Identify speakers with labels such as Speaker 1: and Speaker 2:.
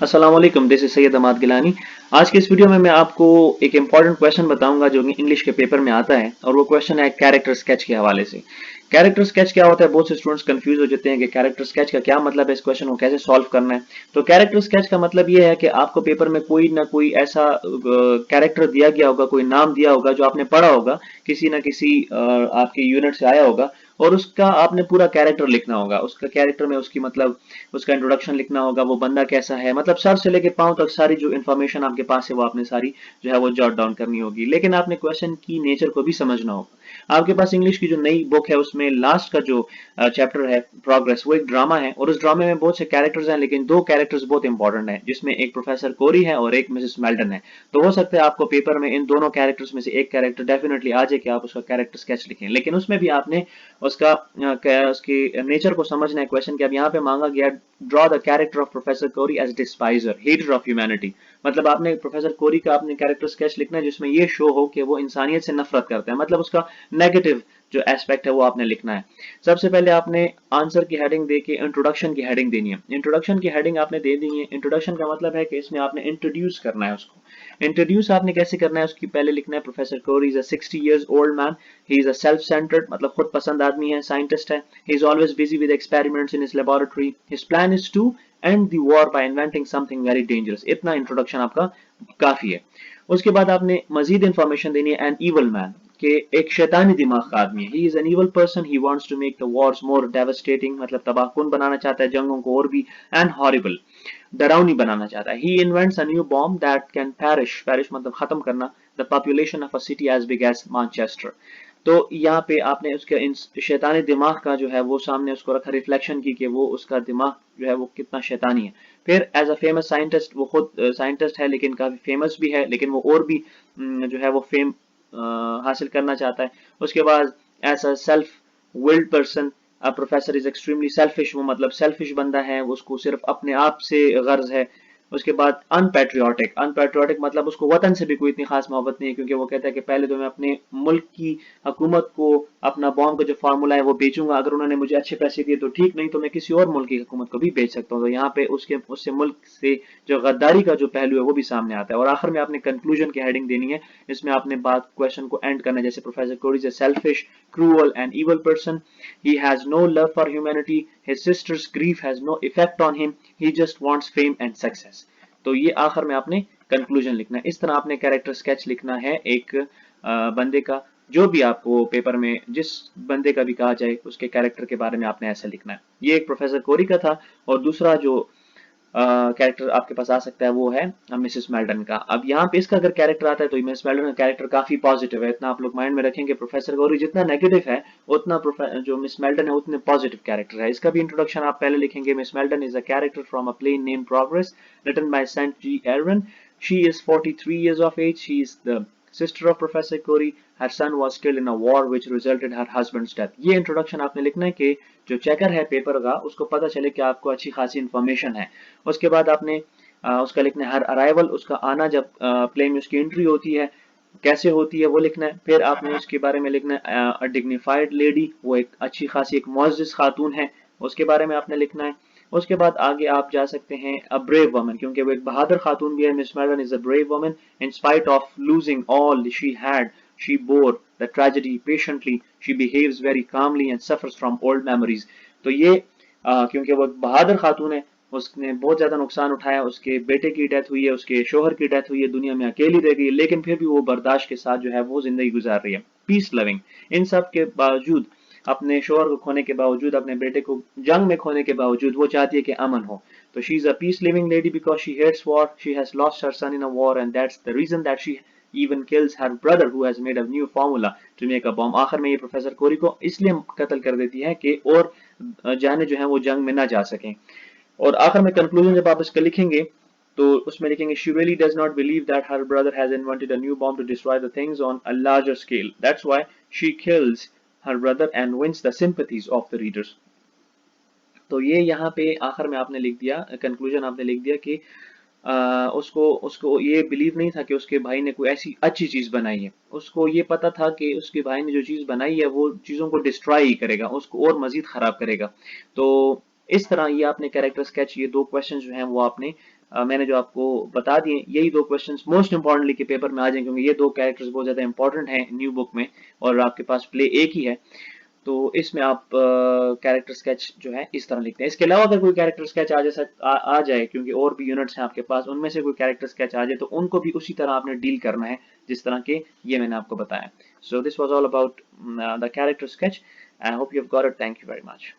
Speaker 1: अस्सलाम वालेकुम, this is Syed Ahmad Gilani. आज के इस वीडियो में मैं आपको एक इंपॉर्टेंट क्वेश्चन बताऊंगा जो इंग्लिश के पेपर में आता है, और वो क्वेश्चन है कैरेक्टर स्केच के हवाले से। कैरेक्टर स्केच क्या होता है? बहुत से स्टूडेंट्स कंफ्यूज हो जाते हैं कि कैरेक्टर स्केच का क्या मतलब है, इस क्वेश्चन को कैसे सॉल्व करना है। तो कैरेक्टर स्केच का मतलब ये है कि आपको पेपर में कोई ना कोई ऐसा कैरेक्टर दिया गया होगा, कोई नाम दिया होगा जो आपने पढ़ा होगा, किसी ना किसी आपके यूनिट से आया होगा, और उसका आपने पूरा कैरेक्टर लिखना होगा। उसका कैरेक्टर में उसकी मतलब उसका इंट्रोडक्शन लिखना होगा, वो बंदा कैसा है, मतलब सर से लेके पांव तक सारी जो इन्फॉर्मेशन आपके पास है वो आपने सारी जो है वो जॉट डाउन करनी होगी। लेकिन आपने क्वेश्चन की नेचर को भी समझना होगा। आपके पास इंग्लिश की जो नई बुक है उसमें लास्ट का जो चैप्टर है प्रोग्रेस, वो एक ड्रामा है, और उस ड्रामे में बहुत से कैरेक्टर्स हैं, लेकिन दो कैरेक्टर्स बहुत इंपॉर्टेंट हैं, जिसमें एक प्रोफेसर कोरी है और एक मिसेस मेल्टन है। तो हो सकता है आपको पेपर में इन दोनों कैरेक्टर्स में से एक कैरेक्टर डेफिनेटली आ जाए कि आप उसका कैरेक्टर स्केच लिखें, लेकिन उसमें भी आपने उसका उसकी नेचर को समझना है। क्वेश्चन के अब यहाँ पे मांगा गया, draw the character of professor Corey as despiser hater of humanity. मतलब आपने प्रोफेसर कोरी का आपने कैरेक्टर स्केच लिखना है जिसमें ये शो हो कि वो इंसानियत से नफरत करते हैं, मतलब उसका नेगेटिव जो एस्पेक्ट है वो आपने लिखना है। सबसे पहले आपने आंसर की हेडिंग दे के इंट्रोडक्शन की हेडिंग देनी है। इंट्रोडक्शन की हेडिंग आपने दे दी है। इंट्रोडक्शन का मतलब है कि इसमें आपने इंट्रोड्यूस करना है उसको। इंट्रोड्यूस आपने कैसे करना है, उसकी पहले लिखना है professor Kori is a 60 years old man, he is a self centered, मतलब खुद पसंद आदमी है, साइंटिस्ट है, he is always busy with experiments in his laboratory, his plan is to end the war by inventing something very dangerous। इतना introduction आपका काफी है। उसके बाद आपने मजीद इंफॉर्मेशन देनी है, एन evil man, कि एक शैतानी दिमाग का आदमी है, he is an evil person, he wants to make the wars more devastating, मतलब तबाहकुन बनाना चाहता है जंगों को और भी, and horrible, डरावनी बनाना चाहता है। he invents a new bomb that can perish मतलब खत्म करना, the population of a city as big as Manchester। तो यहाँ पे आपने उसके इन शैतानी दिमाग का जो है वो सामने उसको रखा, रिफ्लेक्शन की कि वो उसका दिमाग जो है वो कितना शैतानी है। फिर एज अ फेमस साइंटिस्ट, वो खुद साइंटिस्ट है लेकिन काफी फेमस भी है, लेकिन वो और भी जो है वो फेम हासिल करना चाहता है। उसके बाद as a self willed person, professor is extremely selfish, वो मतलब सेल्फिश बंदा है, उसको सिर्फ अपने आप से गर्ज है। उसके बाद अनपैट्रियोटिक, अनपैट्रियोटिक मतलब उसको वतन से भी कोई इतनी खास मोहब्बत नहीं है, क्योंकि वो कहता है कि पहले तो मैं अपने मुल्क की हुकूमत को अपना बॉम्ब का जो फार्मूला है वो बेचूंगा, अगर उन्होंने मुझे अच्छे पैसे दिए तो ठीक, नहीं तो मैं किसी और मुल्क की हुकूमत को भी बेच सकता हूँ। तो यहाँ पे उसके उससे मुल्क से जो गद्दारी का जो पहलू है वो भी सामने आता है। और आखिर में आपने कंक्लूजन की हेडिंग देनी है, इसमें आपने बात क्वेश्चन को एंड करना है, जैसे professor Kori is a selfish, cruel and evil person, he has no love for humanity, his sister's grief has no effect on him, he just wants fame and success। तो ये आखिर में आपने conclusion लिखना है। इस तरह आपने कैरेक्टर स्केच लिखना है एक बंदे का, जो भी आपको पेपर में जिस बंदे का भी कहा जाए उसके कैरेक्टर के बारे में आपने ऐसा लिखना है। ये एक प्रोफेसर कोरी का था। और दूसरा जो कैरेक्टर आपके पास आ सकता है वो है मिसेस मेल्टन का। अब यहाँ पे इसका अगर कैरेक्टर आता है तो मिसेस मेल्टन का कैरेक्टर काफी पॉजिटिव है, इतना आप लोग माइंड में रखेंगे। प्रोफेसर गौरी जितना नेगेटिव है उतना जो मिस मेल्टन है उतने पॉजिटिव कैरेक्टर है। इसका भी इंट्रोडक्शन आप पहले लिखेंगे, miss Melton is a character from a play name Progress written by saint G Ervine, she is 43 years of age, she is the sister of Professor Corey, her son was killed in a war which resulted her husband's death। ये introduction आपने लिखना है कि जो checker है paper का उसको पता चले कि आपको अच्छी खासी इन्फॉर्मेशन है। उसके बाद आपने उसका लिखना है हर अराइवल, उसका आना, जब प्ले में उसकी एंट्री होती है कैसे होती है वो लिखना है। फिर आपने उसके बारे में लिखना है डिग्निफाइड लेडी, वो एक अच्छी खासी एक मुअज़्ज़िज़ खातून है, उसके बारे में आपने लिखना है। उसके बाद आगे आप जा सकते हैं अ ब्रेव वुमन, क्योंकि वो एक बहादुर खातून भी है। Miss Melton is a brave woman, in spite of losing all she had she bore the tragedy patiently, she behaves very calmly and suffers from old memories। तो ये क्योंकि वो एक बहादुर खातून है, उसने बहुत ज्यादा नुकसान उठाया, उसके बेटे की डेथ हुई है, उसके शोहर की डेथ हुई है, दुनिया में अकेली रह गई, लेकिन फिर भी वो बर्दाश्त के साथ जो है वो जिंदगी गुजार रही है, पीस लविंग। इन सब के बावजूद, अपने शोहर को खोने के बावजूद, अपने बेटे को जंग में खोने के बावजूद, वो चाहती है कि अमन हो। तो she is a peace living lady because she hates war, she has lost her son in a war and that's the reason that she even kills her brother who has made a new formula to make a bomb। आखिर में ये professor कोरी को इसलिए कत्ल कर देती है कि और जाने जो है वो जंग में ना जा सकें। और आखिर में कंक्लूजन जब आप इसका लिखेंगे तो उसमें लिखेंगे she really does not believe that her brother has invented a new bomb to destroy the things on a larger scale, that's why she kills her brother and wins the sympathies of the readers। तो ये यहाँ पे आखिर में आपने लिख दिया, conclusion आपने लिख दिया कि उसको उसको ये बिलीव नहीं था कि उसके भाई ने कोई ऐसी अच्छी चीज बनाई है। उसको ये पता था कि उसके भाई ने जो चीज बनाई है वो चीजों को डिस्ट्रॉय ही करेगा, उसको और मजीद खराब करेगा। तो इस तरह ये आपने कैरेक्टर स्केच, ये दो क्वेश्चन जो हैं वो आपने मैंने जो आपको बता दिए यही दो क्वेश्चंस मोस्ट इंपॉर्टेंटली के पेपर में आ जाएंगे, क्योंकि ये दो कैरेक्टर्स बहुत ज्यादा इंपॉर्टेंट हैं न्यू बुक में और आपके पास प्ले एक ही है। तो इसमें आप कैरेक्टर स्केच जो है इस तरह लिखते हैं। इसके अलावा अगर कोई कैरेक्टर स्केच आ जाए, क्योंकि और भी यूनिट्स हैं आपके पास, उनमें से कोई कैरेक्टर स्केच आ जाए तो उनको भी उसी तरह आपने डील करना है जिस तरह के ये मैंने आपको बताया। So this was all about the character sketch. I hope you have got it. Thank you very much.